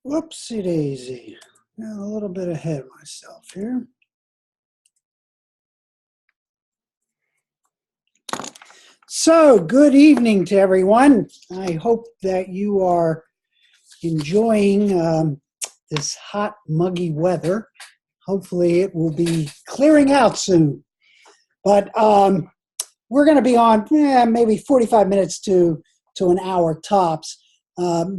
Whoopsie daisy. Got a little bit ahead of myself here. So, good evening to everyone. I hope that you are enjoying this hot, muggy weather. Hopefully, it will be clearing out soon. But we're going to be on maybe 45 minutes to an hour tops.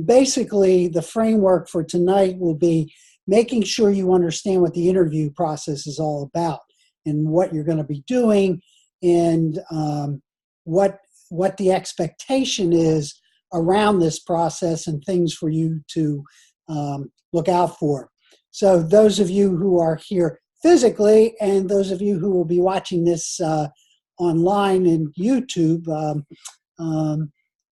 Basically, the framework for tonight will be making sure you understand what the interview process is all about and what you're going to be doing and what the expectation is around this process and things for you to look out for. So those of you who are here physically and those of you who will be watching this online in YouTube,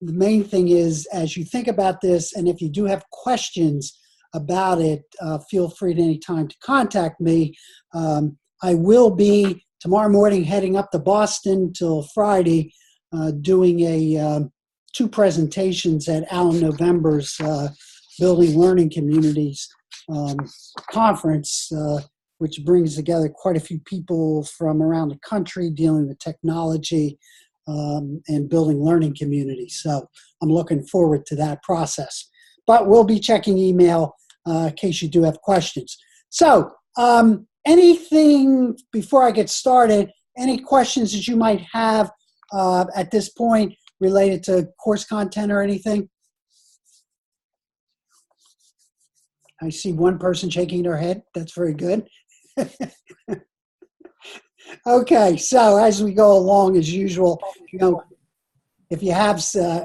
the main thing is, as you think about this, and if you do have questions about it, feel free at any time to contact me. I will be tomorrow morning heading up to Boston till Friday, doing two presentations at Alan November's Building Learning Communities conference, which brings together quite a few people from around the country dealing with technology and building learning communities. So I'm looking forward to that process. But we'll be checking email in case you do have questions. So anything before I get started, any questions that you might have at this point related to course content or anything? I see one person shaking their head. That's very good. Okay, so as we go along, as usual, if you have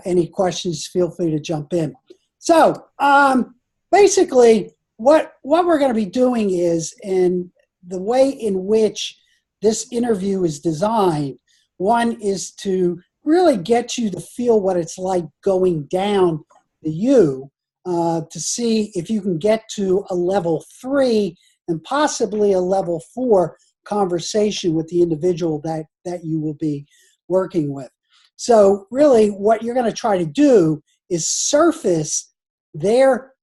any questions, feel free to jump in. So basically, what we're going to be doing is, and the way in which this interview is designed, one is to really get you to feel what it's like going down the U, to see if you can get to a level 3 and possibly a level 4 conversation with the individual that you will be working with. So really what you're going to try to do is surface their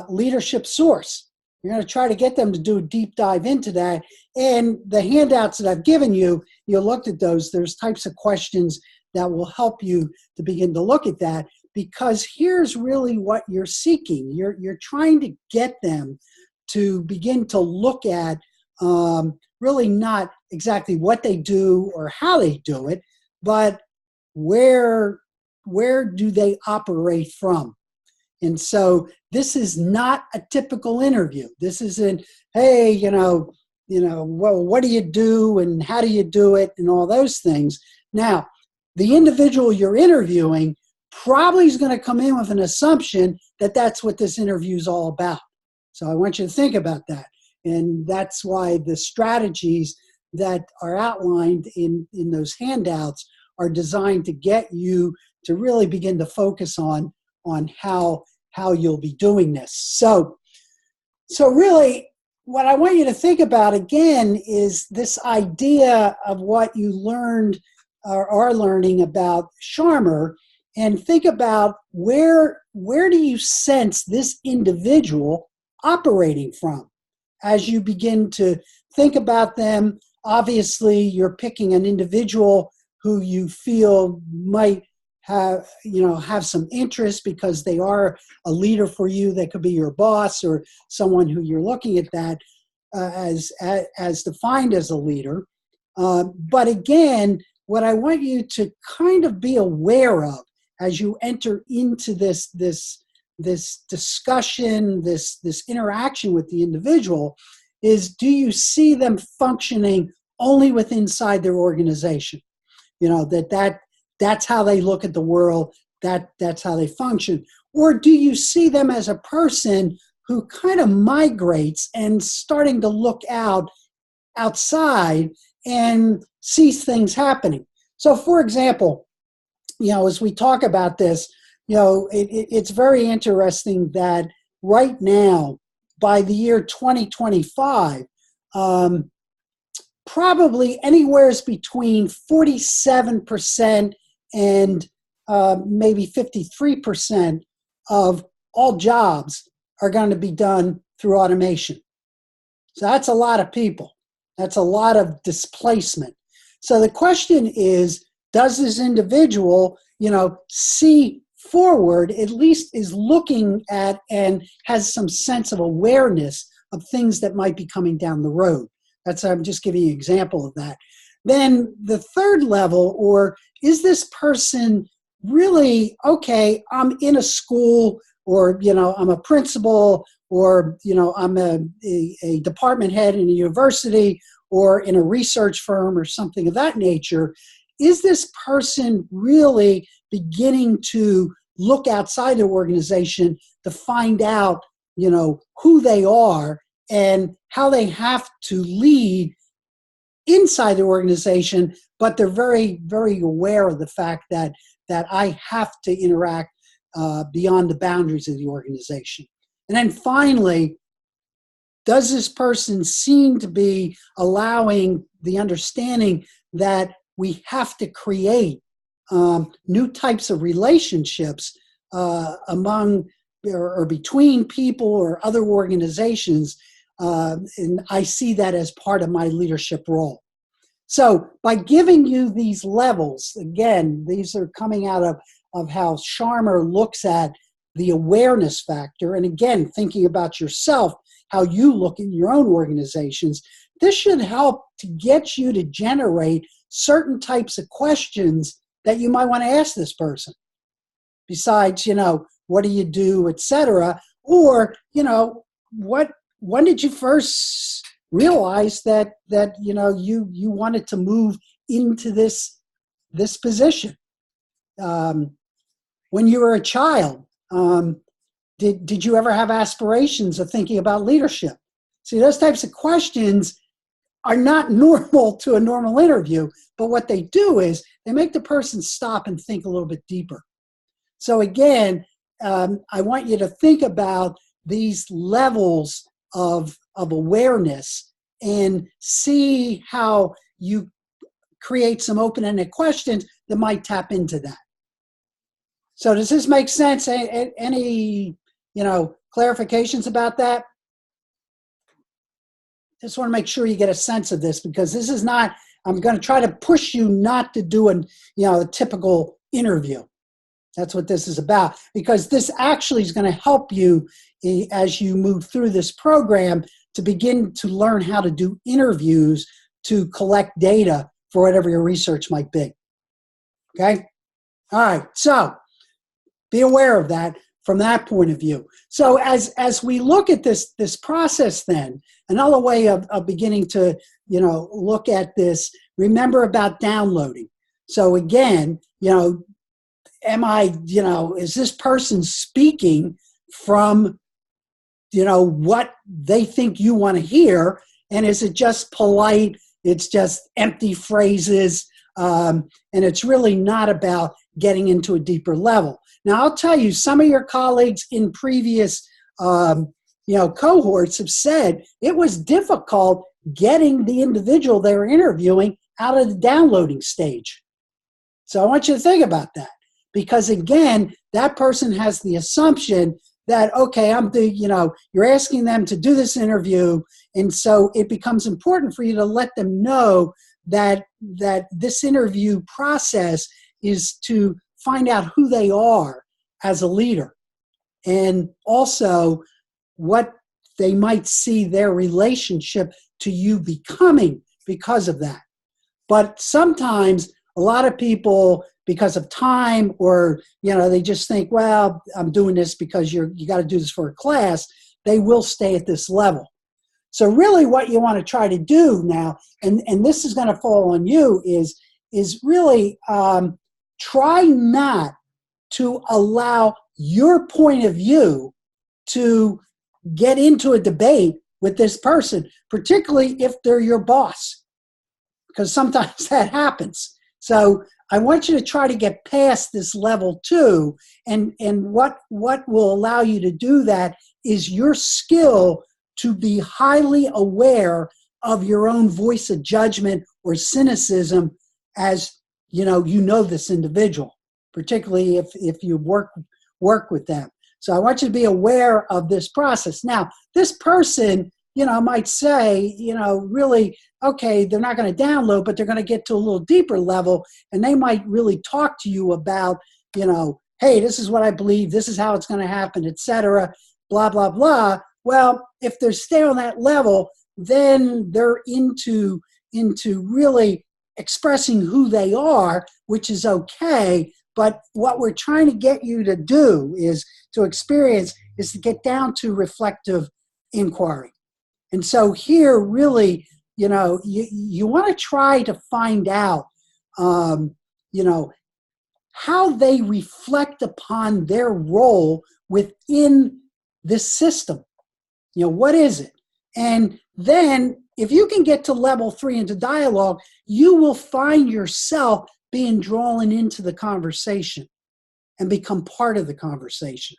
leadership source. You're going to try to get them to do a deep dive into that. And the handouts that I've given you, you looked at those. There's types of questions that will help you to begin to look at that, because here's really what you're seeking. You're trying to get them to begin to look at really not exactly what they do or how they do it, but where do they operate from? And so this is not a typical interview. This isn't, hey, well, what do you do and how do you do it and all those things. Now, the individual you're interviewing probably is going to come in with an assumption that that's what this interview is all about. So I want you to think about that. And that's why the strategies that are outlined in those handouts are designed to get you to really begin to focus on how you'll be doing this. So really, what I want you to think about again is this idea of what you learned or are learning about Charmer, and think about where do you sense this individual operating from as you begin to think about them. Obviously, you're picking an individual who you feel might have some interest because they are a leader for you. They could be your boss or someone who you're looking at that as defined as a leader. But again, what I want you to kind of be aware of as you enter into this discussion, this interaction with the individual, is, do you see them functioning only within inside their organization? That's how they look at the world, that's how they function. Or do you see them as a person who kind of migrates and starting to look outside and sees things happening? So for example, as we talk about this, it's very interesting that right now, by the year 2025, probably anywhere between 47% and maybe 53% of all jobs are going to be done through automation. So that's a lot of people. That's a lot of displacement. So the question is, does this individual, see forward, at least is looking at and has some sense of awareness of things that might be coming down the road? I'm just giving you an example of that. Then the third level, or is this person really, okay, I'm in a school, or, I'm a principal, or, I'm a department head in a university or in a research firm or something of that nature. Is this person really beginning to look outside the organization to find out, who they are and how they have to lead inside the organization, but they're very, very aware of the fact that I have to interact beyond the boundaries of the organization. And then finally, does this person seem to be allowing the understanding that we have to create new types of relationships among or between people or other organizations? And I see that as part of my leadership role. So by giving you these levels, again, these are coming out of how Sharma looks at the awareness factor. And again, thinking about yourself, how you look in your own organizations, this should help to get you to generate certain types of questions that you might want to ask this person. Besides, what do you do, et cetera? Or, when did you first realize that you wanted to move into this position? When you were a child, did you ever have aspirations of thinking about leadership? See, those types of questions are not normal to a normal interview, but what they do is they make the person stop and think a little bit deeper. So again, I want you to think about these levels of awareness and see how you create some open-ended questions that might tap into that. So does this make sense? Any, clarifications about that? Just want to make sure you get a sense of this, because this is not, I'm going to try to push you not to do a typical interview. That's what this is about, because this actually is going to help you as you move through this program to begin to learn how to do interviews to collect data for whatever your research might be. Okay? All right, so be aware of that from that point of view. So as we look at this process then, another way of beginning to look at this, remember about downloading. So again, is this person speaking from, what they think you want to hear? And is it just polite? It's just empty phrases. And it's really not about getting into a deeper level. Now, I'll tell you, some of your colleagues in previous, cohorts have said it was difficult getting the individual they were interviewing out of the downloading stage. So I want you to think about that. Because again, that person has the assumption that, okay, you're asking them to do this interview. And so it becomes important for you to let them know that this interview process is to find out who they are as a leader, and also what they might see their relationship to you becoming because of that. But sometimes a lot of people, because of time, or they just think, well, I'm doing this because you got to do this for a class, they will stay at this level. So really what you want to try to do now, and this is going to fall on you, is really try not to allow your point of view to get into a debate with this person, particularly if they're your boss, because sometimes that happens. So I want you to try to get past this level 2, and what will allow you to do that is your skill to be highly aware of your own voice of judgment or cynicism as you know this individual, particularly if you work with them. So I want you to be aware of this process. Now, this person, might say, really, okay, they're not going to download, but they're going to get to a little deeper level, and they might really talk to you about, hey, this is what I believe, this is how it's going to happen, etc., blah, blah, blah. Well, if they stay on that level, then they're into really expressing who they are, which is okay. But what we're trying to get you to do is to get down to reflective inquiry. And so here, really, you want to try to find out, how they reflect upon their role within this system. What is it? And then if you can get to level 3 into dialogue, you will find yourself being drawn into the conversation and become part of the conversation.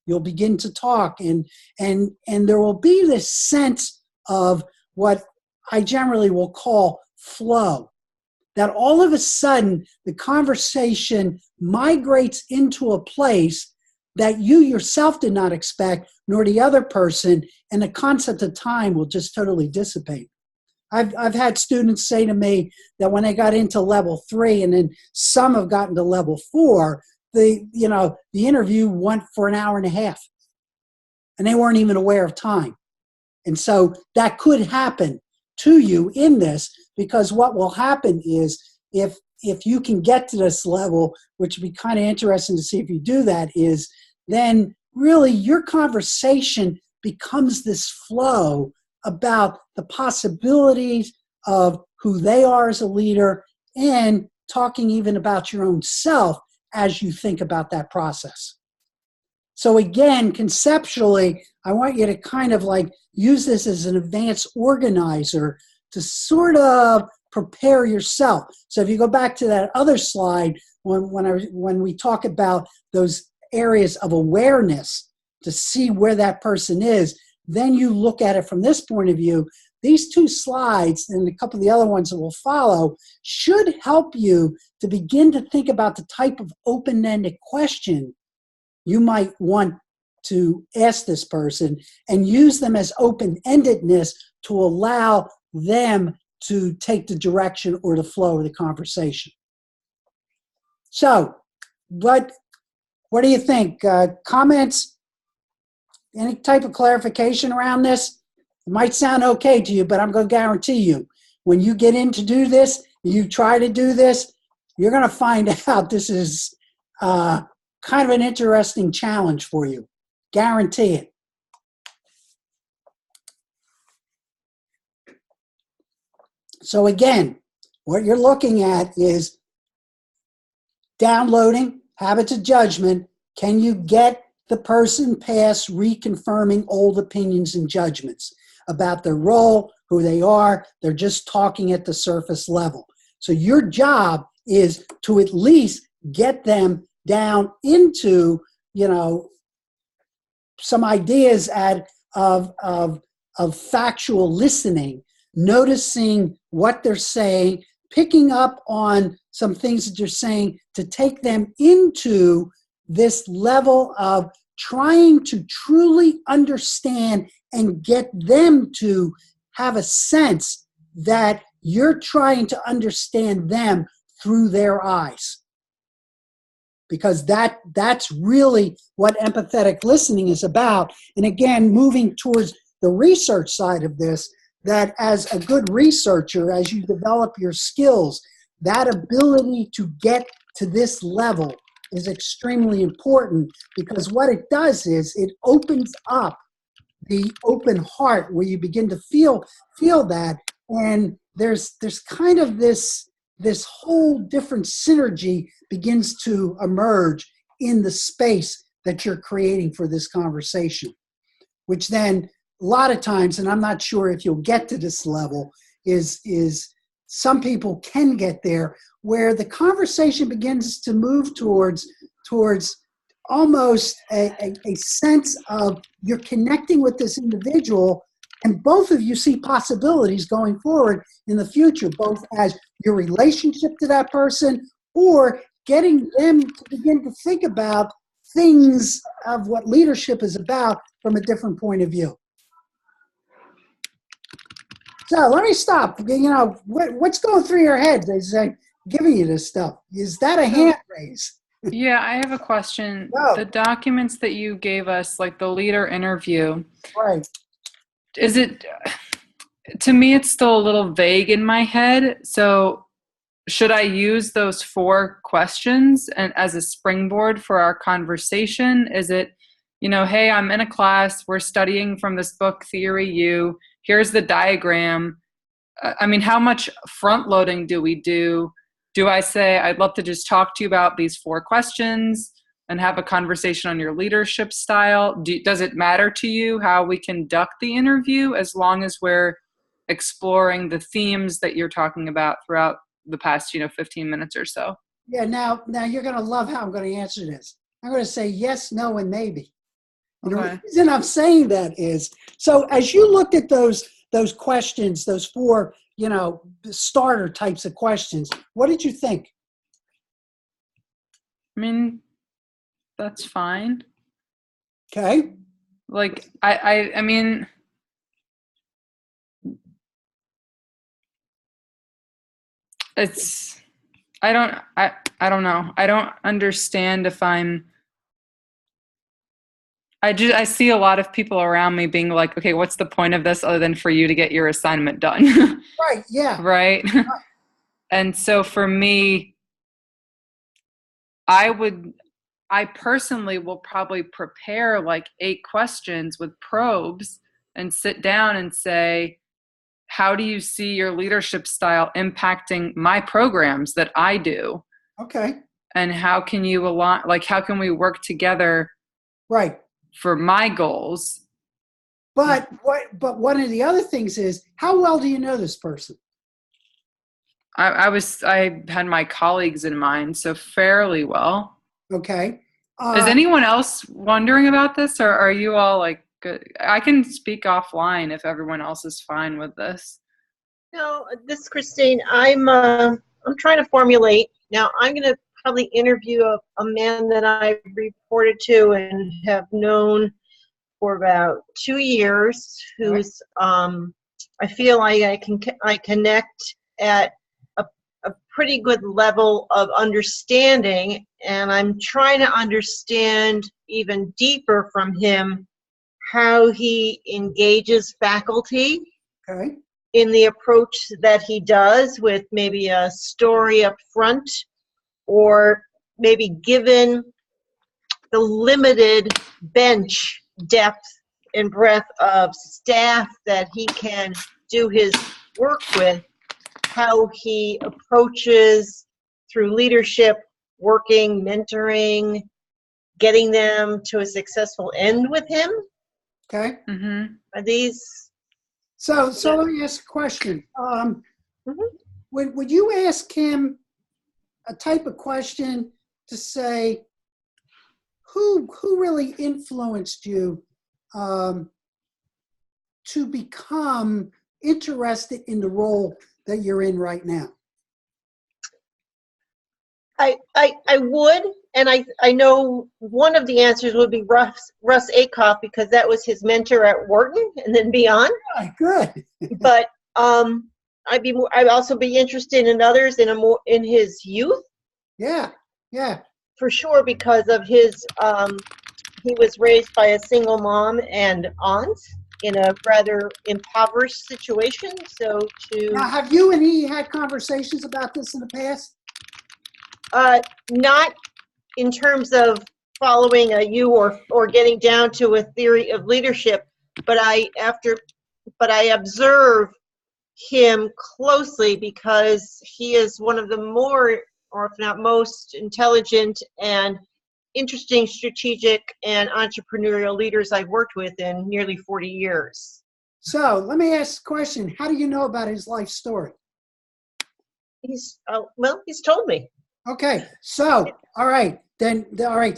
You'll begin to talk, and there will be this sense of what I generally will call flow, that all of a sudden the conversation migrates into a place that you yourself did not expect, nor the other person, and the concept of time will just totally dissipate. I've had students say to me that when they got into level 3, and then some have gotten to level 4, the interview went for an hour and a half, and they weren't even aware of time. And so that could happen to you in this, because what will happen is if you can get to this level, which would be kind of interesting to see if you do that, is then really your conversation becomes this flow about the possibilities of who they are as a leader, and talking even about your own self as you think about that process. So again, conceptually, I want you to kind of like use this as an advanced organizer to sort of prepare yourself. So if you go back to that other slide, when we talk about those areas of awareness to see where that person is, then you look at it from this point of view. These 2 slides and a couple of the other ones that will follow should help you to begin to think about the type of open-ended question you might want to ask this person, and use them as open-endedness to allow them to take the direction or the flow of the conversation. So, what do you think? Comments? Any type of clarification around this? It might sound okay to you, but I'm going to guarantee you, when you get in to do this, you try to do this, you're going to find out this is kind of an interesting challenge for you. Guarantee it. So again, what you're looking at is downloading habits of judgment. Can you get the person past reconfirming old opinions and judgments about their role, who they are? They're just talking at the surface level. So your job is to at least get them down into, some ideas of factual listening, noticing what they're saying, picking up on some things that you're saying, to take them into this level of trying to truly understand and get them to have a sense that you're trying to understand them through their eyes. Because that's really what empathetic listening is about. And again, moving towards the research side of this, that as a good researcher, as you develop your skills, that ability to get to this level is extremely important, because what it does is it opens up the open heart, where you begin to feel that, and there's kind of this whole different synergy begins to emerge in the space that you're creating for this conversation, which then a lot of times, and I'm not sure if you'll get to this level, is some people can get there, where the conversation begins to move towards almost a sense of you're connecting with this individual, and both of you see possibilities going forward in the future, both as your relationship to that person, or getting them to begin to think about things of what leadership is about from a different point of view. So let me stop. What's going through your head as I'm giving you this stuff? Is that a hand raise? Yeah, I have a question. No. The documents that you gave us, like the leader interview, Right. To me, it's still a little vague in my head. So should I use those 4 questions and as a springboard for our conversation? Is it, hey, I'm in a class, we're studying from this book, Theory U, here's the diagram. How much front loading do we do? Do I say, I'd love to just talk to you about these 4 questions and have a conversation on your leadership style? Does it matter to you how we conduct the interview as long as we're exploring the themes that you're talking about throughout the past 15 minutes or so? Yeah, now you're going to love how I'm going to answer this. I'm going to say yes, no, and maybe. And Okay. the reason I'm saying that is, so as you looked at those questions, those 4, starter types of questions, what did you think? That's fine. Okay. Like, I mean, it's, I don't know. I don't understand if I see a lot of people around me being like, okay, what's the point of this other than for you to get your assignment done? Right. Yeah. Right. And so for me, I personally will probably prepare like 8 questions with probes and sit down and say, how do you see your leadership style impacting my programs that I do? Okay. And how can you align, like, how can we work together? Right. For my goals. But one of the other things is, how well do you know this person? I had my colleagues in mind, so fairly well. Okay. Is anyone else wondering about this, or are you all like good? I can speak offline if everyone else is fine with this. No, this is Christine. I'm trying to formulate. Now, I'm going to probably interview a man that I reported to and have known for about 2 years, who's I feel like I connect at a pretty good level of understanding, and I'm trying to understand even deeper from him how he engages faculty. Okay. In the approach that he does, with maybe a story up front, or maybe given the limited bench depth and breadth of staff that he can do his work with, how he approaches through leadership, working, mentoring, getting them to a successful end with him. Okay. Mm-hmm. Are these? So let me ask a question. Would you ask him a type of question to say, who really influenced you to become interested in the role that you're in right now? I would, and I know one of the answers would be Russ Acuff, because that was his mentor at Wharton and then beyond. Oh, good. But I'd also be interested in others in his youth. Yeah. For sure, because of his he was raised by a single mom and aunt in a rather impoverished situation. So Now, have you and he had conversations about this in the past? Not in terms of following a U or getting down to a theory of leadership, but I observe him closely because he is one of the more, or if not most, intelligent and interesting strategic and entrepreneurial leaders I've worked with in nearly 40 years. So let me ask the question, how do you know about his life story? He's told me. Okay, so all right,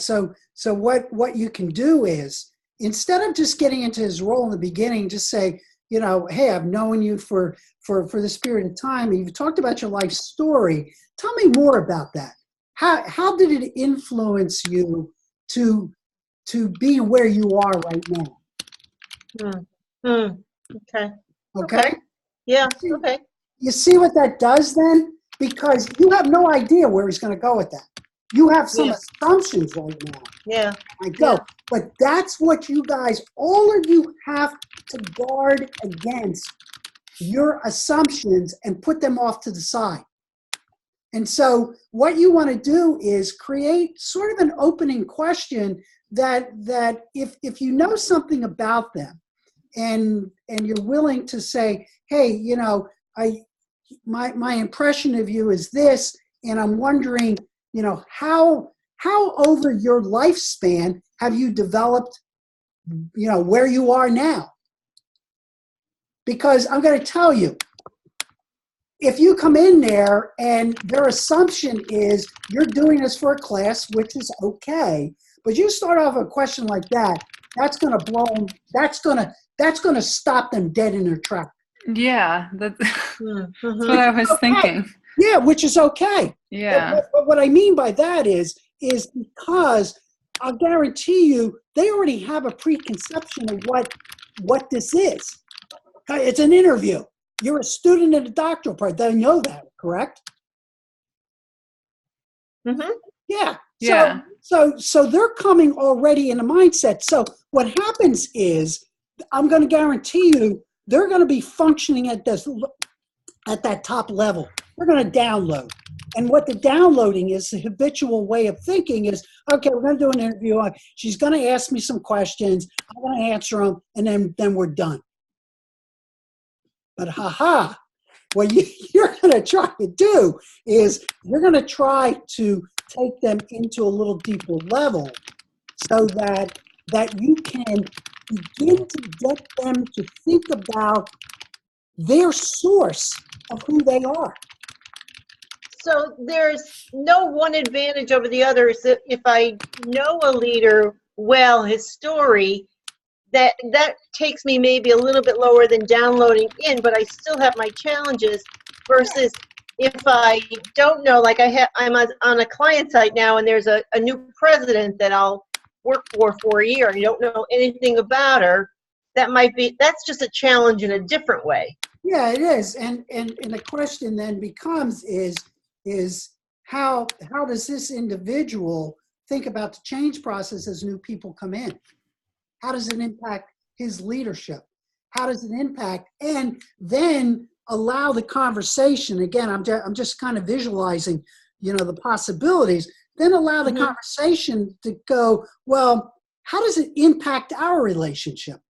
so what you can do is, instead of just getting into his role in the beginning, just say, hey, I've known you for this period of time. You've talked about your life story. Tell me more about that. How did it influence you to be where you are right now. Okay. Okay? Yeah, okay. You see what that does then? Because you have no idea where he's going to go with that. You have some Yeah. assumptions right now. Yeah. I go. Yeah. But that's what you guys, all of you have to guard against your assumptions and put them off to the side. And so what you want to do is create sort of an opening question that if you know something about them and you're willing to say, hey, you know, my impression of you is this, and I'm wondering, you know, how over your lifespan have you developed, you know, where you are now? Because I'm going to tell you, if you come in there and their assumption is you're doing this for a class, which is okay, but you start off a question like that, that's going to blow them. That's going to stop them dead in their track. Yeah, that's Mm-hmm. what I was thinking. Yeah, which is okay. Yeah. But what I mean by that is because I'll guarantee you they already have a preconception of what this is. It's an interview. You're a student in a doctoral program. They know that, correct? Mm-hmm. Yeah. Yeah. So they're coming already in a mindset. So what happens is, I'm going to guarantee you, they're going to be functioning at that top level. They're going to download. And what the downloading is, the habitual way of thinking is, okay, we're going to do an interview. She's going to ask me some questions. I'm going to answer them, and then we're done. But what you're going to try to do is you're going to try to take them into a little deeper level so that you can begin to get them to think about their source of who they are. So there's no one advantage over the other. So if I know a leader well, his story, that takes me maybe a little bit lower than downloading in, but I still have my challenges. Versus if I don't know, like I'm on a client site now, and there's a new president that I'll work for a year, and you don't know anything about her. That's just a challenge in a different way. Yeah, it is. And the question then becomes is how does this individual think about the change process as new people come in? How does it impact his leadership? How does it impact? And then allow the conversation. Again, I'm just kind of visualizing, you know, the possibilities. Then allow the conversation to go, well, how does it impact our relationship?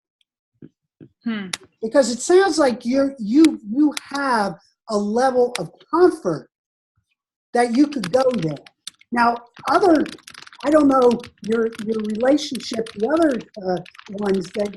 Because it sounds like you have a level of comfort that you could go there. Now, I don't know your relationship, the other ones that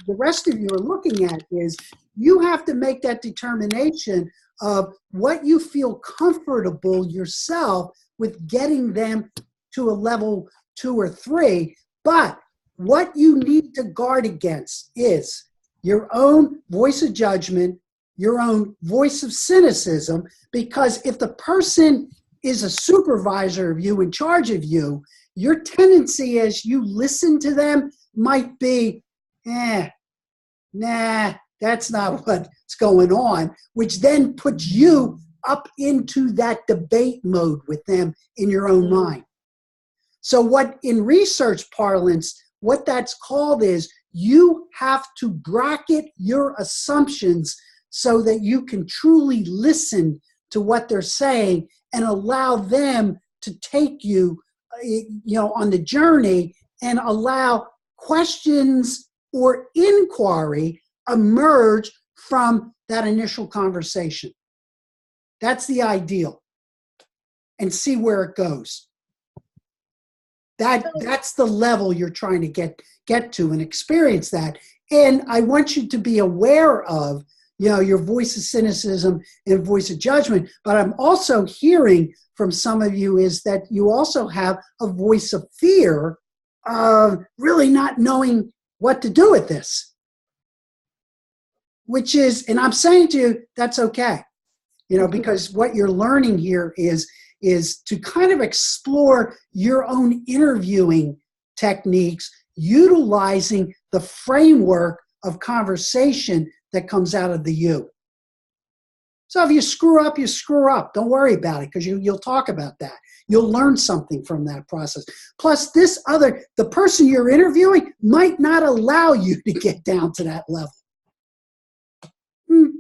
the rest of you are looking at is you have to make that determination of what you feel comfortable yourself with getting them to a level 2 or 3. But what you need to guard against is your own voice of judgment, your own voice of cynicism, because if the person is a supervisor of you, in charge of you, your tendency as you listen to them might be, nah, that's not what's going on, which then puts you up into that debate mode with them in your own mind. So what in research parlance, what that's called is you have to bracket your assumptions so that you can truly listen to what they're saying and allow them to take you, on the journey and allow questions or inquiry emerge from that initial conversation. That's the ideal. And see where it goes. That's the level you're trying to get to and experience that. And I want you to be aware of, your voice of cynicism and voice of judgment. But I'm also hearing from some of you is that you also have a voice of fear of really not knowing what to do with this. Which is, and I'm saying to you, that's okay. Because what you're learning here is to kind of explore your own interviewing techniques utilizing the framework of conversation that comes out of the U. So if you screw up, you screw up. Don't worry about it, because you'll talk about that. You'll learn something from that process. Plus, the person you're interviewing might not allow you to get down to that level.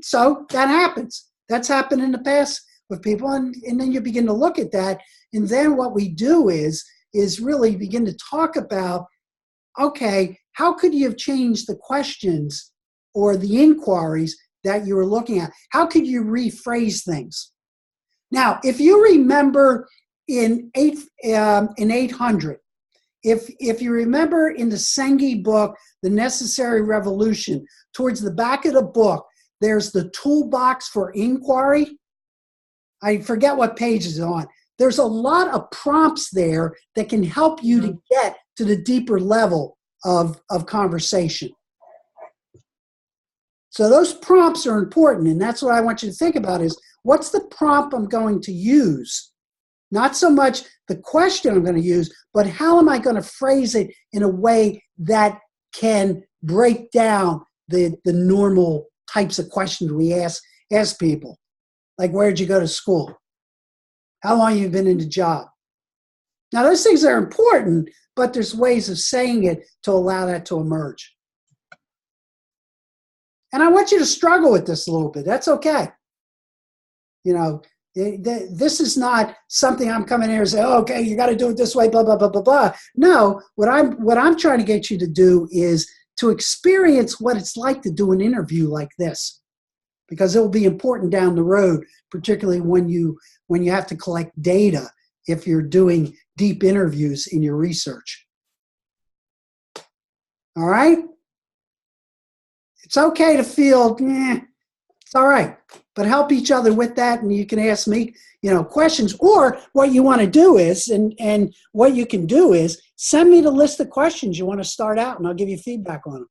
So that happens. That's happened in the past with people, and then you begin to look at that. And then what we do is really begin to talk about, okay, how could you have changed the questions or the inquiries that you were looking at? How could you rephrase things? Now, if you remember in 800, if you remember in the Senge book, The Necessary Revolution, towards the back of the book, there's the toolbox for inquiry. I forget what page it's on. There's a lot of prompts there that can help you to get to the deeper level of conversation. So those prompts are important, and that's what I want you to think about is, what's the prompt I'm going to use? Not so much the question I'm going to use, but how am I going to phrase it in a way that can break down the normal types of questions we ask people. Like, where'd you go to school? How long have you been in the job? Now, those things are important, but there's ways of saying it to allow that to emerge. And I want you to struggle with this a little bit. That's okay. You know, this is not something I'm coming here and say, oh, okay, you got to do it this way, blah, blah, blah, blah, blah. No, what I'm trying to get you to do is to experience what it's like to do an interview like this, because it will be important down the road, particularly when you have to collect data if you're doing deep interviews in your research. All right? It's okay to feel, it's all right, but help each other with that, and you can ask me, questions. Or what you want to do is, and what you can do is, send me the list of questions you want to start out, and I'll give you feedback on them.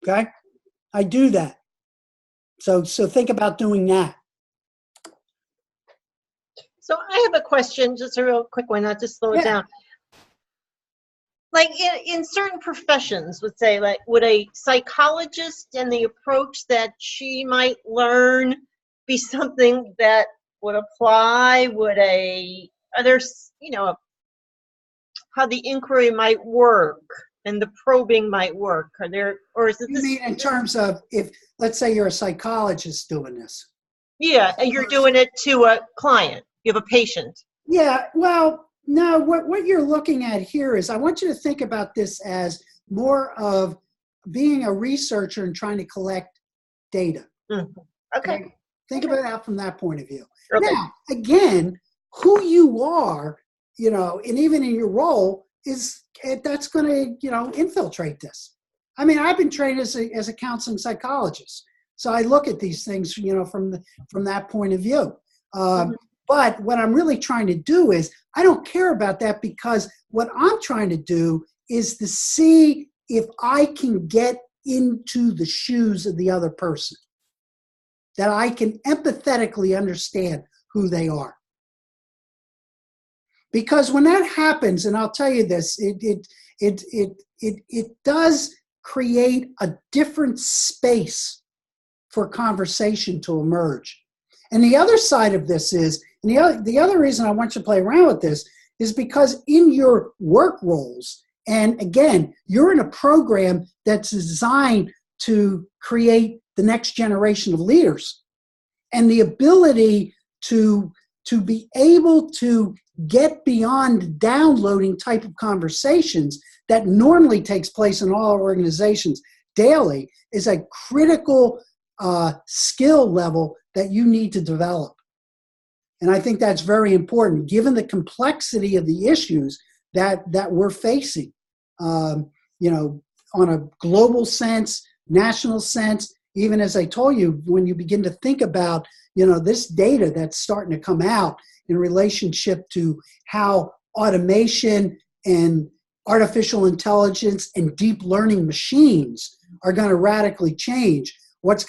Okay? I do that. So think about doing that. So I have a question, just a real quick one, not to slow it down. Like in certain professions, would say, like, would a psychologist and the approach that she might learn be something that would apply? Would how the inquiry might work and the probing might work? Or is it this? You mean in terms of, if, let's say you're a psychologist doing this. Yeah, and you're doing it to a client. You have a patient. Yeah, well, no, what you're looking at here is, I want you to think about this as more of being a researcher and trying to collect data. Mm-hmm. Okay. Think about that from that point of view. Okay. Now, again, who you are, and even in your role, that's going to, infiltrate this. I mean, I've been trained as a counseling psychologist, so I look at these things, from that point of view. But what I'm really trying to do is, I don't care about that, because what I'm trying to do is to see if I can get into the shoes of the other person, that I can empathetically understand who they are. Because when that happens, and I'll tell you this, it does create a different space for conversation to emerge. And the other side of this is, and the other reason I want you to play around with this is because in your work roles, and again, you're in a program that's designed to create the next generation of leaders, and the ability to be able to get beyond downloading type of conversations that normally takes place in all our organizations daily is a critical skill level that you need to develop. And I think that's very important, given the complexity of the issues that we're facing, on a global sense, national sense. Even as I told you, when you begin to think about, this data that's starting to come out in relationship to how automation and artificial intelligence and deep learning machines are going to radically change what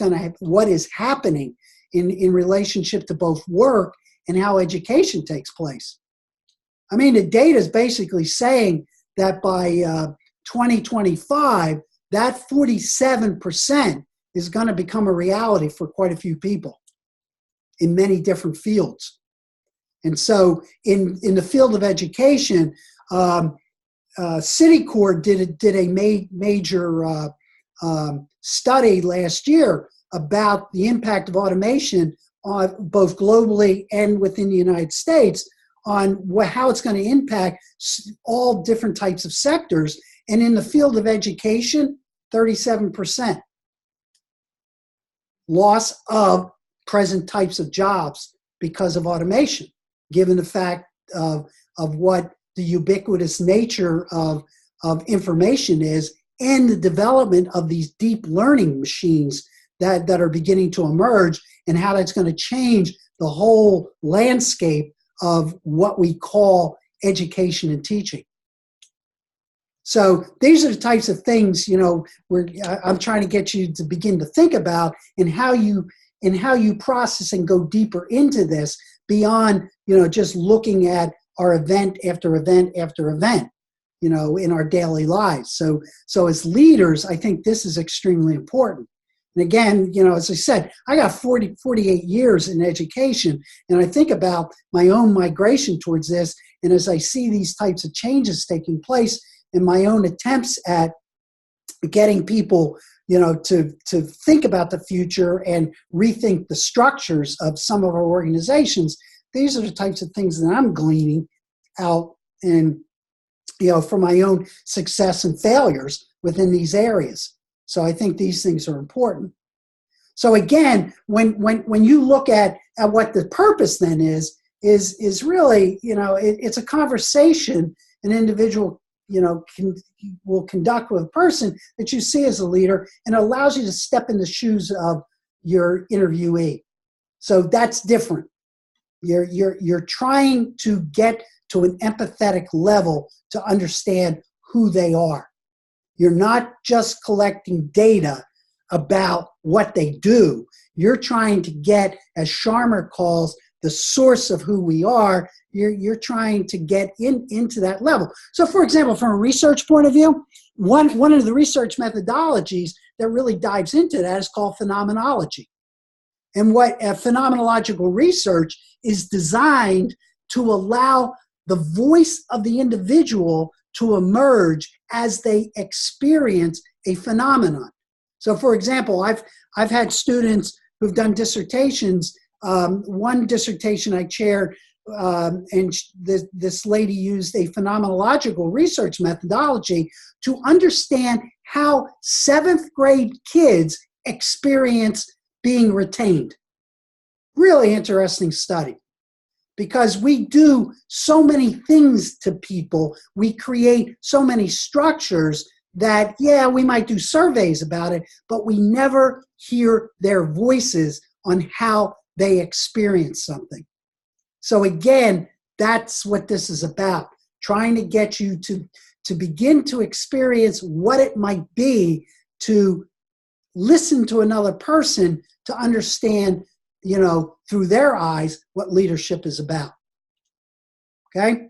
is happening in relationship to both work and how education takes place. I mean, the data is basically saying that by 2025, that 47% is going to become a reality for quite a few people in many different fields. And so in the field of education, Citicorp did a major study last year about the impact of automation on both globally and within the United States on how it's going to impact all different types of sectors. And in the field of education, 37% loss of present types of jobs because of automation, given the fact of what the ubiquitous nature of information is and the development of these deep learning machines that are beginning to emerge, and how that's going to change the whole landscape of what we call education and teaching. So these are the types of things, I'm trying to get you to begin to think about, and how you process and go deeper into this beyond, just looking at our event after event after event, in our daily lives. So as leaders, I think this is extremely important. And again, as I said, I got 48 years in education, and I think about my own migration towards this. And as I see these types of changes taking place in my own attempts at getting people, to think about the future and rethink the structures of some of our organizations, these are the types of things that I'm gleaning out and, for my own success and failures within these areas. So I think these things are important. So again, when you look at what the purpose then is really, it's a conversation an individual, will conduct with a person that you see as a leader, and it allows you to step in the shoes of your interviewee. So that's different. You're trying to get to an empathetic level to understand who they are. You're not just collecting data about what they do. You're trying to get, as Sharma calls, the source of who we are. You're trying to get into that level. So for example, from a research point of view, one of the research methodologies that really dives into that is called phenomenology. And what phenomenological research is designed to allow the voice of the individual to emerge as they experience a phenomenon. So for example, I've had students who've done dissertations. One dissertation I chaired, and this lady used a phenomenological research methodology to understand how 7th grade kids experience being retained. Really interesting study. Because we do so many things to people, we create so many structures that, we might do surveys about it, but we never hear their voices on how they experience something. So again, that's what this is about, trying to get you to begin to experience what it might be to listen to another person, to understand, through their eyes, what leadership is about. Okay?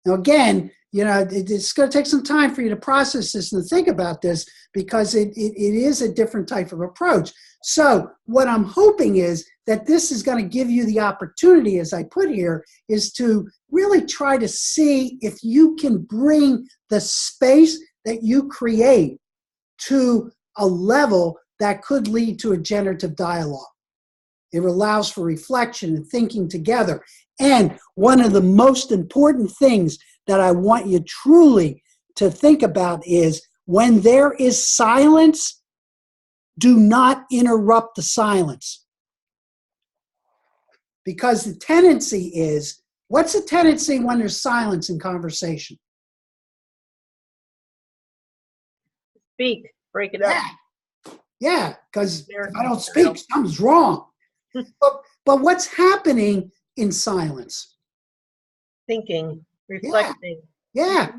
Now again, it's going to take some time for you to process this and to think about this, because it is a different type of approach. So what I'm hoping is that this is going to give you the opportunity, as I put here, is to really try to see if you can bring the space that you create to a level that could lead to a generative dialogue. It allows for reflection and thinking together. And one of the most important things that I want you truly to think about is, when there is silence, do not interrupt the silence. Because the tendency is, what's the tendency when there's silence in conversation? Speak, break it up. Yeah, because if I don't speak, something's wrong. But what's happening in silence? Thinking, reflecting. Yeah.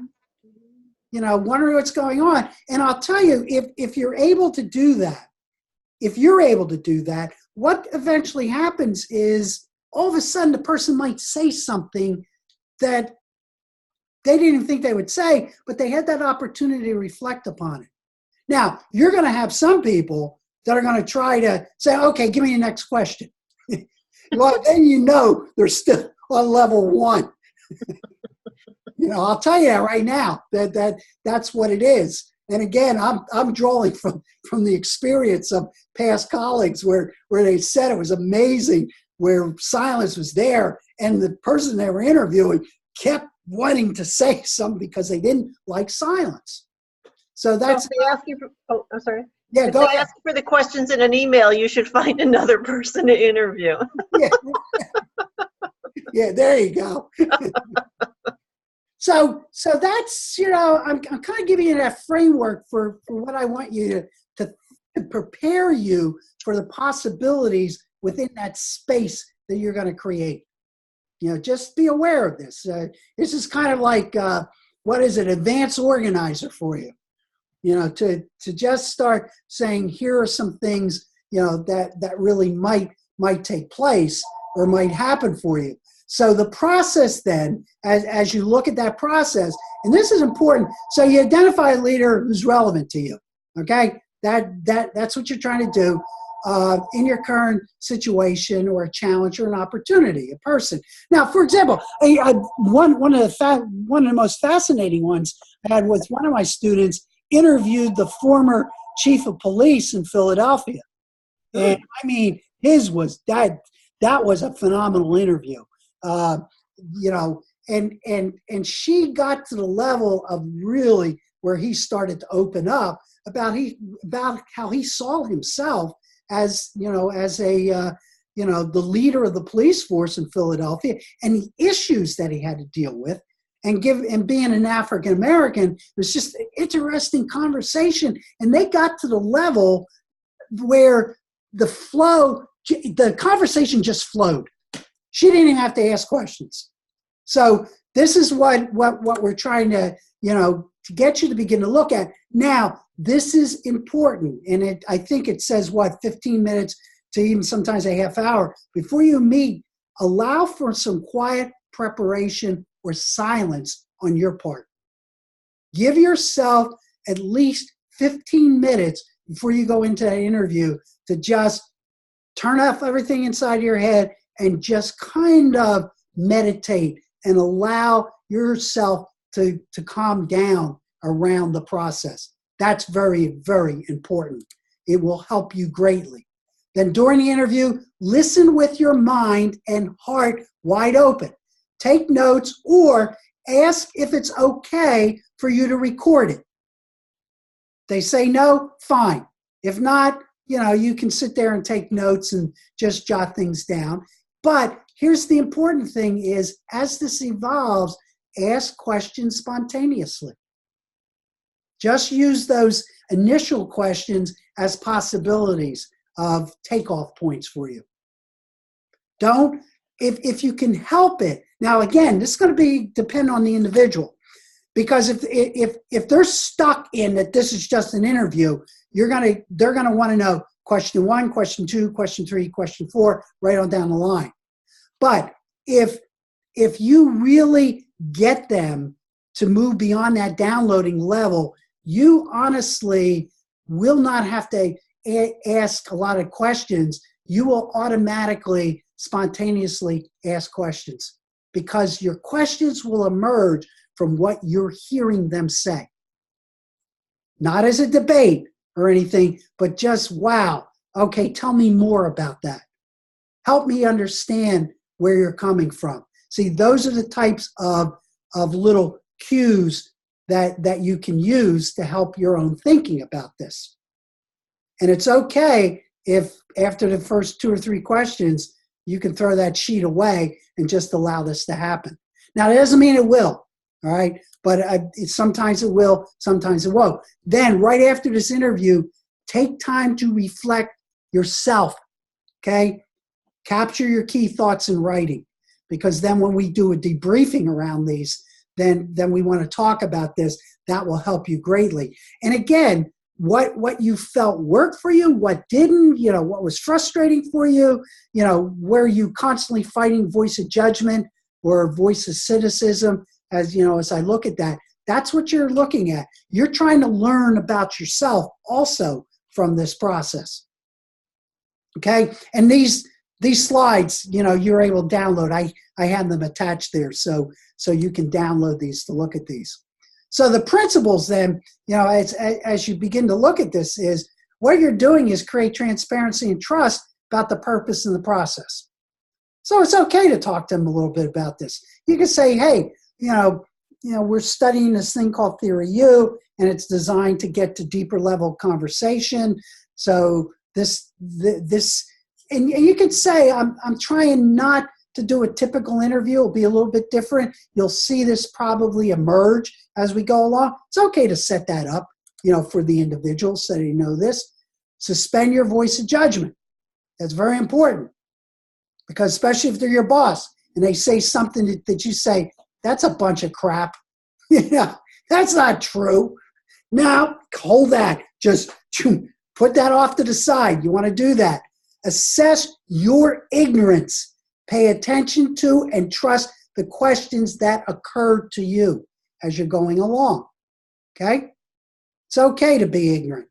Wondering what's going on. And I'll tell you, if you're able to do that, what eventually happens is, all of a sudden the person might say something that they didn't even think they would say, but they had that opportunity to reflect upon it. Now, you're going to have some people that are going to try to say, okay, give me the next question. Well, then you know they're still on level 1. I'll tell you that right now, that's what it is. And again, I'm drawing from the experience of past colleagues where they said it was amazing, where silence was there, and the person they were interviewing kept wanting to say something because they didn't like silence. So that's. So if they ask you for, I'm sorry. Yeah, if go they ahead. ask for the questions in an email, you should find another person to interview. Yeah, yeah, there you go. So that's, I'm kind of giving you that framework for what I want you to prepare you for the possibilities within that space that you're going to create. Just be aware of this. This is kind of like, what is it, advanced organizer for you. To just start saying, here are some things, that really might take place or might happen for you. So the process then, as you look at that process, and this is important, so you identify a leader who's relevant to you, okay? That's what you're trying to do in your current situation or a challenge or an opportunity, a person. Now, for example, one of the most fascinating ones I had was one of my students interviewed the former chief of police in Philadelphia. And I mean, his was that was a phenomenal interview. And she got to the level of really where he started to open up about how he saw himself as the leader of the police force in Philadelphia and the issues that he had to deal with. And being an African American, it was just an interesting conversation. And they got to the level where the conversation just flowed. She didn't even have to ask questions. So this is what we're trying to, to get you to begin to look at. Now, this is important. And I think it says, 15 minutes to even sometimes a half hour. Before you meet, allow for some quiet preparation or silence on your part. Give yourself at least 15 minutes before you go into that interview to just turn off everything inside your head and just kind of meditate and allow yourself to calm down around the process. That's very, very important. It will help you greatly. Then during the interview, listen with your mind and heart wide open. Take notes or ask if it's okay for you to record it. They say no, fine. If not, you can sit there and take notes and just jot things down. But here's the important thing is, as this evolves, ask questions spontaneously. Just use those initial questions as possibilities of takeoff points for you. Don't, if you can help it. Now, again, this is going to depend on the individual, because if they're stuck in that this is just an interview, they're going to want to know question 1, question 2, question 3, question 4, right on down the line. But if you really get them to move beyond that downloading level, you honestly will not have to ask a lot of questions. You will automatically, spontaneously ask questions, because your questions will emerge from what you're hearing them say. Not as a debate or anything, but just, wow, okay, tell me more about that. Help me understand where you're coming from. See, those are the types of little cues that you can use to help your own thinking about this. And it's okay if after the first 2 or 3 questions, you can throw that sheet away and just allow this to happen. Now, that doesn't mean it will, all right? But sometimes it will, sometimes it won't. Then, right after this interview, take time to reflect yourself, okay? Capture your key thoughts in writing, because then when we do a debriefing around these, then we want to talk about this. That will help you greatly. And again, what you felt worked for you, what didn't, what was frustrating for you, where you constantly fighting voice of judgment or voice of cynicism, as I look at that, that's what you're looking at. You're trying to learn about yourself also from this process. Okay, and these slides, you're able to download. I have them attached there, so you can download these to look at these. So the principles then, as you begin to look at this, is what you're doing is create transparency and trust about the purpose and the process. So it's okay to talk to them a little bit about this. You can say, hey, we're studying this thing called Theory U, and it's designed to get to deeper level conversation. So this, and you can say, I'm trying not to do a typical interview. It'll be a little bit different. You'll see this probably emerge as we go along. It's okay to set that up, for the individual so they know this. Suspend your voice of judgment. That's very important, because especially if they're your boss and they say something that you say, that's a bunch of crap. That's not true. Now, hold that. Just put that off to the side. You want to do that. Assess your ignorance. Pay attention to and trust the questions that occurred to you as you're going along. Okay? It's okay to be ignorant,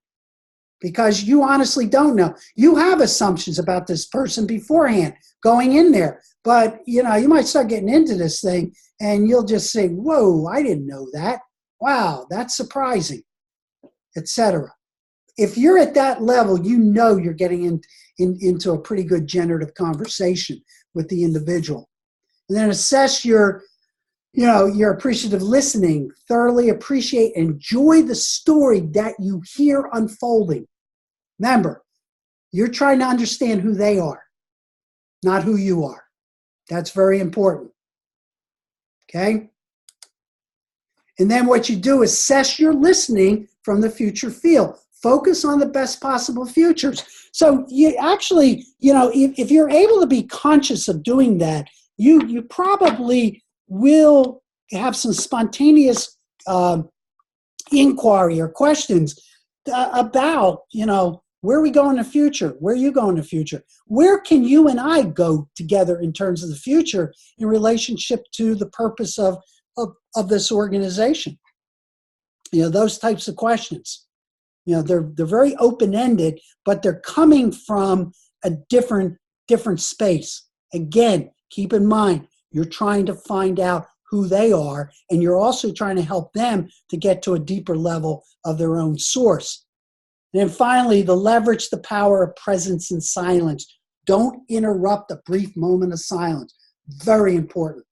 because you honestly don't know. You have assumptions about this person beforehand going in there. But, you might start getting into this thing and you'll just say, whoa, I didn't know that. Wow, that's surprising, etc. If you're at that level, you're getting into a pretty good generative conversation with the individual. And then assess your appreciative listening. Thoroughly appreciate, enjoy the story that you hear unfolding. Remember, you're trying to understand who they are, not who you are. That's very important. Okay? And then what you do is assess your listening from the future field. Focus on the best possible futures. So you actually, if you're able to be conscious of doing that, you probably will have some spontaneous inquiry or questions about, where are we going in the future? Where are you going in the future? Where can you and I go together in terms of the future in relationship to the purpose of this organization? Those types of questions. They're very open-ended, but they're coming from a different space. Again, keep in mind, you're trying to find out who they are, and you're also trying to help them to get to a deeper level of their own source. And then finally, leverage the power of presence and silence. Don't interrupt a brief moment of silence. Very important.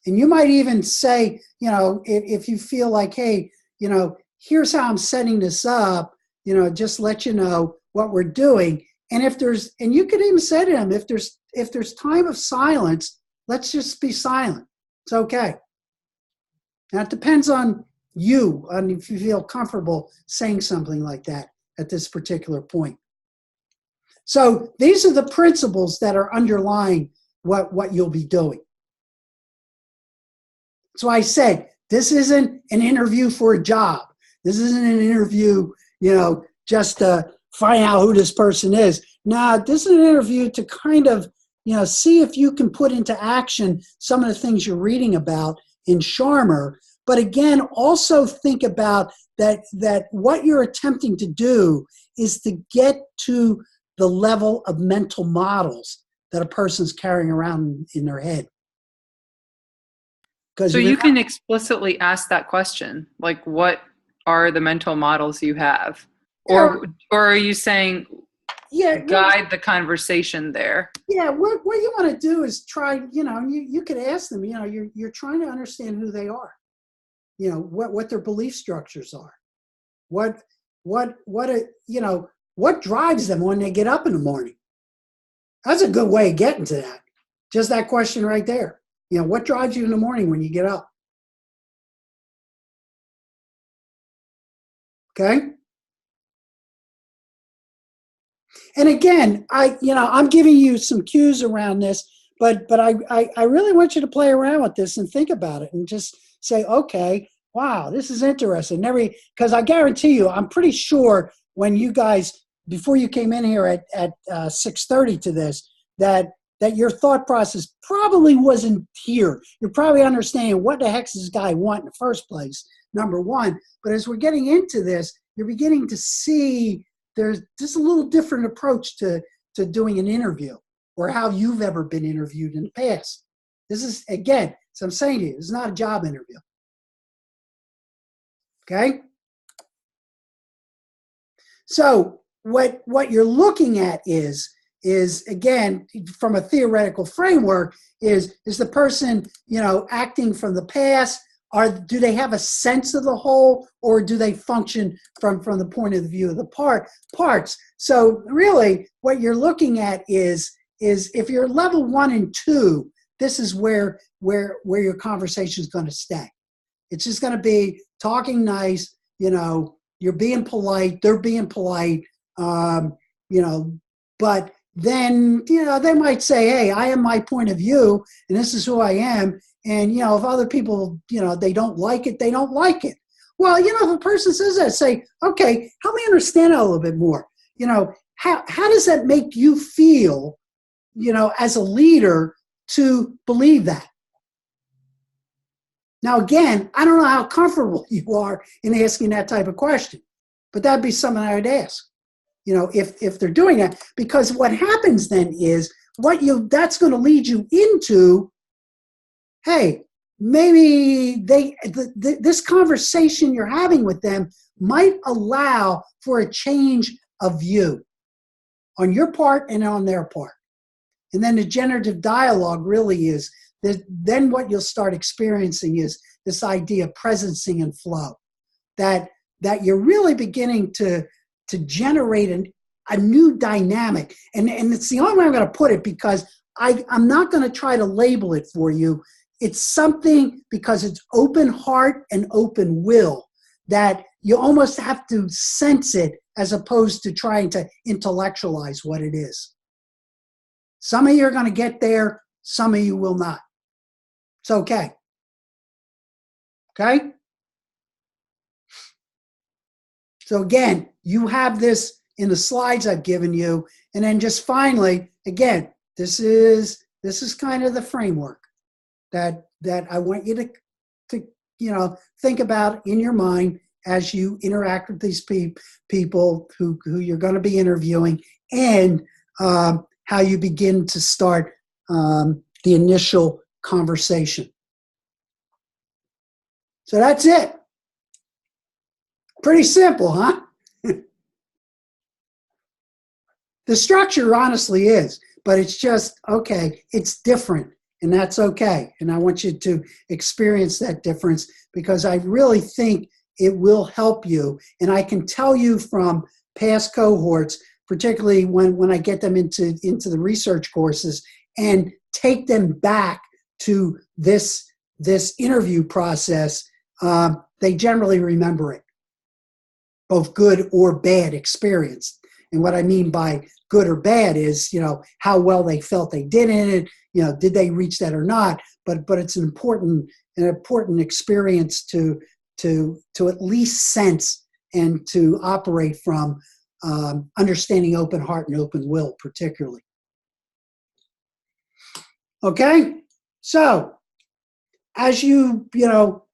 And you might even say, if you feel like, hey, here's how I'm setting this up, just let you know what we're doing. And you could even say to them, if there's time of silence, let's just be silent. It's okay. Now it depends on you, on if you feel comfortable saying something like that at this particular point. So these are the principles that are underlying what you'll be doing. So I said, this isn't an interview for a job. This isn't an interview, just to find out who this person is. Now, this is an interview to kind of, see if you can put into action some of the things you're reading about in Sharma. But again, also think about that what you're attempting to do is to get to the level of mental models that a person's carrying around in their head. So you can explicitly ask that question, like, what are the mental models you have? Or are you saying, guide the conversation there? Yeah, what you want to do is try, you could ask them, you're trying to understand who they are, what their belief structures are, what drives them when they get up in the morning. That's a good way of getting to that. Just that question right there. What drives you in the morning when you get up? Okay? And again, I'm giving you some cues around this, but I really want you to play around with this and think about it and just say, okay, wow, this is interesting. Because I guarantee you, I'm pretty sure when you guys, before you came in here at 6:30 to this, that that your thought process probably wasn't here. You're probably understanding what the heck does this guy want in the first place, number one. But as we're getting into this, you're beginning to see there's just a little different approach to doing an interview or how you've ever been interviewed in the past. This is, again, so I'm saying to you, it's not a job interview. Okay? So what you're looking at is again, from a theoretical framework, is the person, acting from the past, do they have a sense of the whole, or do they function from the point of view of the parts? So really what you're looking at is if you're level 1 and 2, this is where your conversation is going to stay. It's just going to be talking nice, you're being polite, they're being polite, but then, they might say, hey, I am my point of view, and this is who I am. And, if other people, they don't like it, they don't like it. Well, if a person says that, say, okay, help me understand that a little bit more. How does that make you feel, as a leader to believe that? Now, again, I don't know how comfortable you are in asking that type of question, but that'd be something I would ask, if they're doing that, because what happens then is that's going to lead you into, hey, maybe this conversation you're having with them might allow for a change of view on your part and on their part. And then the generative dialogue really is, then what you'll start experiencing is this idea of presencing and flow, that you're really beginning to generate a new dynamic. And it's the only way I'm going to put it, because I'm not going to try to label it for you. It's something, because it's open heart and open will, that you almost have to sense it as opposed to trying to intellectualize what it is. Some of you are going to get there, some of you will not. It's okay. Okay? So again, you have this in the slides I've given you, and then just finally, again, this is kind of the framework that I want you to think about in your mind as you interact with these people who you're going to be interviewing, and how you begin to start the initial conversation. So that's it. Pretty simple, huh? The structure honestly is, but it's just, okay, it's different, and that's okay. And I want you to experience that difference, because I really think it will help you. And I can tell you from past cohorts, particularly when I get them into the research courses and take them back to this interview process, they generally remember it, both good or bad experience. And what I mean by good or bad is, how well they felt they did in it, did they reach that or not? But it's an important experience to at least sense and to operate from, understanding open heart and open will, particularly. Okay, so as you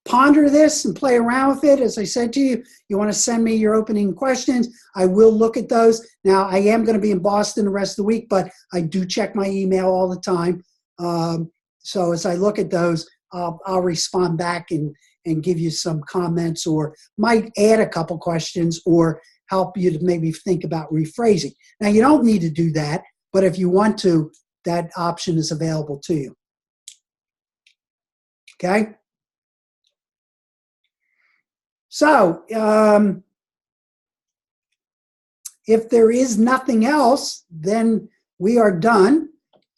ponder this and play around with it, as I said to you, you want to send me your opening questions. I will look at those. Now, I am going to be in Boston the rest of the week, but I do check my email all the time. So as I look at those, I'll respond back and give you some comments, or might add a couple questions, or help you to maybe think about rephrasing. Now, you don't need to do that, but if you want to, that option is available to you. Okay? So, if there is nothing else, then we are done.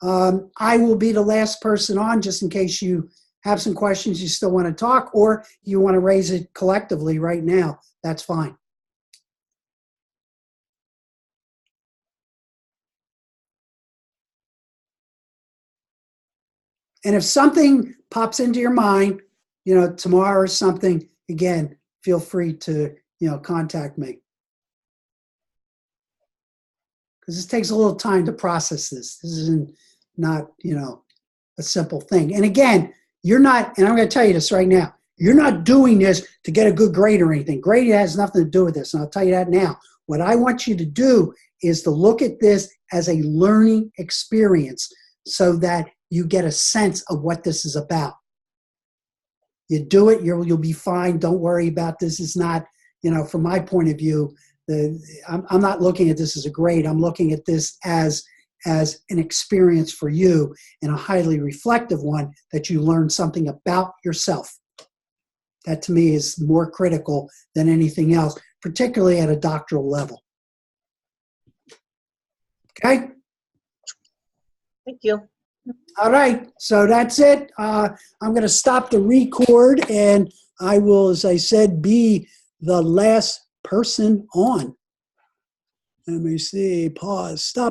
I will be the last person on, just in case you have some questions you still want to talk, or you want to raise it collectively right now. That's fine. And if something pops into your mind, tomorrow or something, again, feel free to, contact me. Because this takes a little time to process this. This isn't, you know, a simple thing. And again, you're not, and I'm going to tell you this right now, you're not doing this to get a good grade or anything. Grading has nothing to do with this, and I'll tell you that now. What I want you to do is to look at this as a learning experience so that you get a sense of what this is about. You do it, you'll be fine. Don't worry about this. It's not, you know, from my point of view, I'm not looking at this as a grade. I'm looking at this as an experience for you, and a highly reflective one, that you learn something about yourself. That to me is more critical than anything else, particularly at a doctoral level. Okay? Thank you. All right, so that's it. I'm going to stop the record, and I will, as I said, be the last person on. Let me see, pause, stop.